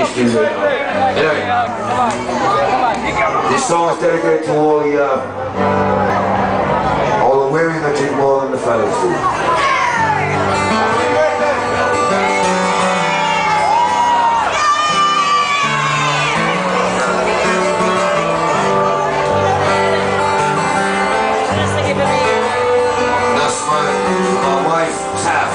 used to do that. Anyway, this song is dedicated to all the women that drink more than the fellas do. That's my wife, Taff.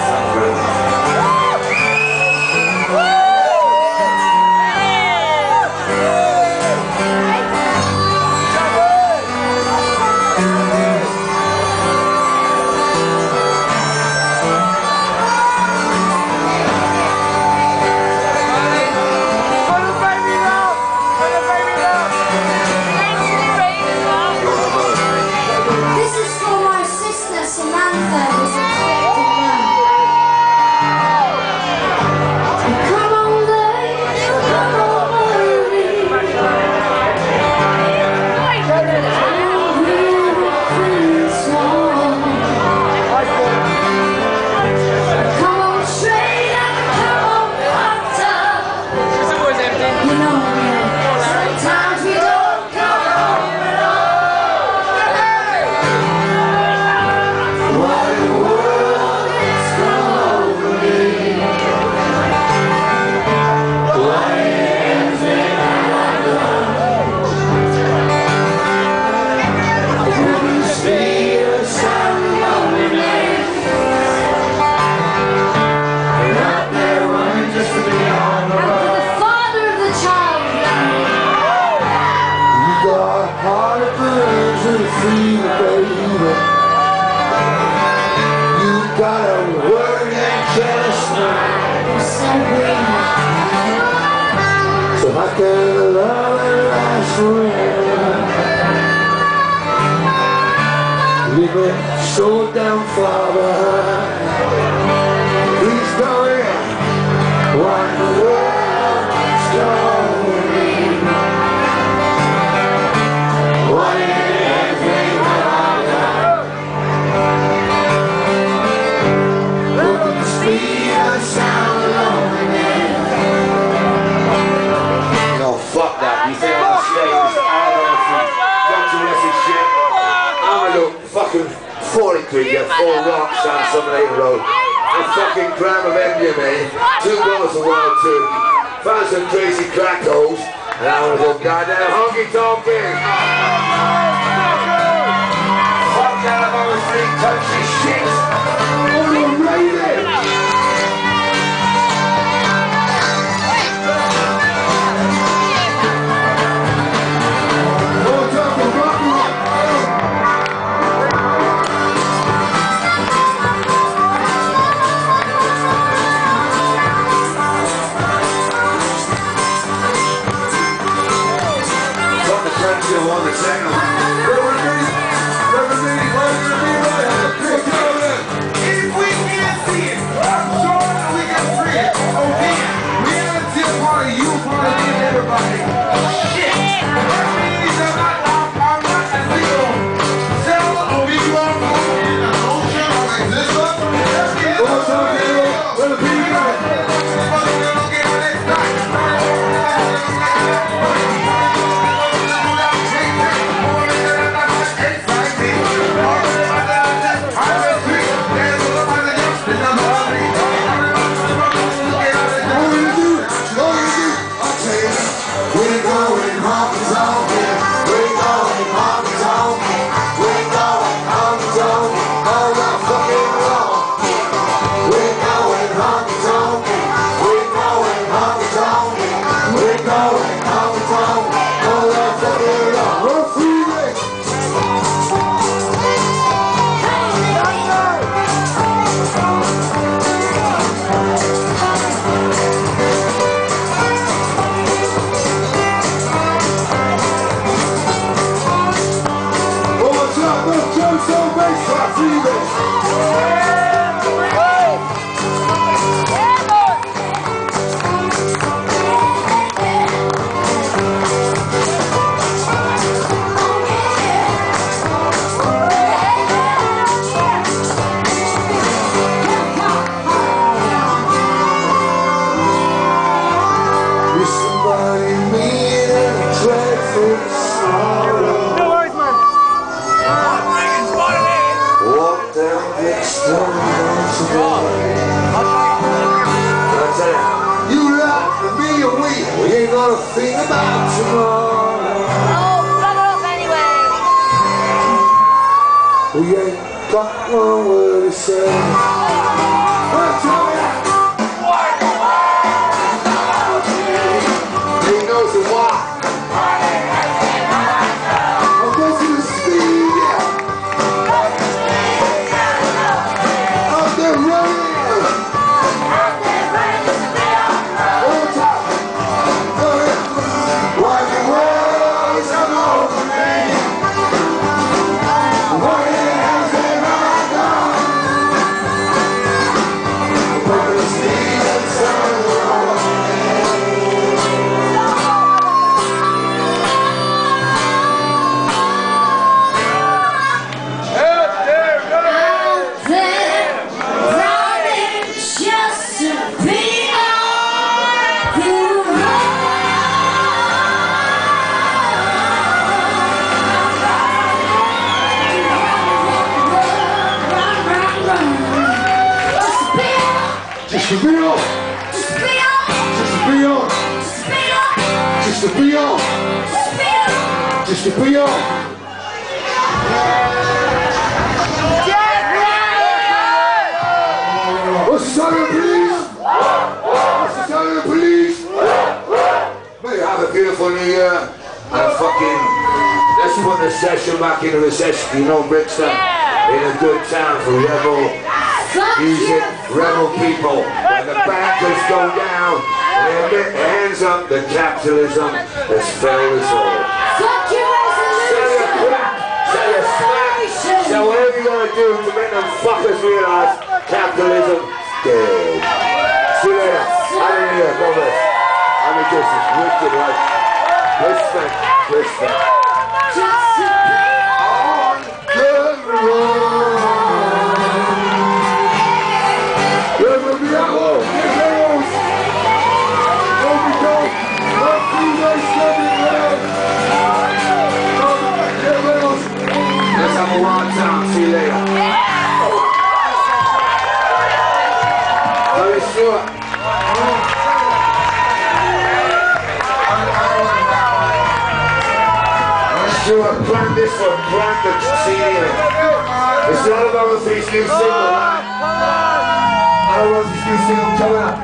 So how can love and last forever? Leave it so damn far behind. Please go in. Why the world is going? Why everything that I've done? Look at the speed of the sound of loneliness. Fuck that, you think I'm staying this got to listen shit. I'm gonna go fucking 43, get 4 rocks down some later road. A fucking gram of MDMA, 2 bottles of wild turkey, found some crazy crack holes, and I'm gonna go goddamn honky tonkin'. Fuck that, I'm over 3 tons of shit. Oh, you're raving. Is somebody mean and dreadful sorrow? No worries, man. Walk down Brixton tomorrow. That's it. You like me and we ain't gonna think about tomorrow. Oh, plug it off anyway. We ain't got one word to say. Well, tell me that. He knows the why. I'll go to the speed, yeah. Out there running. All time. Oh, yeah. Why the world's come over me. Why the hell's there I gone? But the speed and sun over me. Just to be on, just to be on, just to be on, just to be on. What's the sign of the police? What's the sign of the police? May you have a beautiful new year and fucking let's put the session back into the session, you know, Brixton, in a good town for rebel music, rebel people. When the bankers go down, they admit hands up the capitalism that's failed us all. Fuck your Say your crap, say your smack, say whatever you're gonna do to make them fuckers realise capitalism dead. See you later. Hallelujah, God bless. I mean, this is wicked, right? Respect, respect. On the road. Let's have a wild time. See you later. Are you sure? Sure, plant this one, plant the CD. It's all about this new single, right? I love this new single coming up.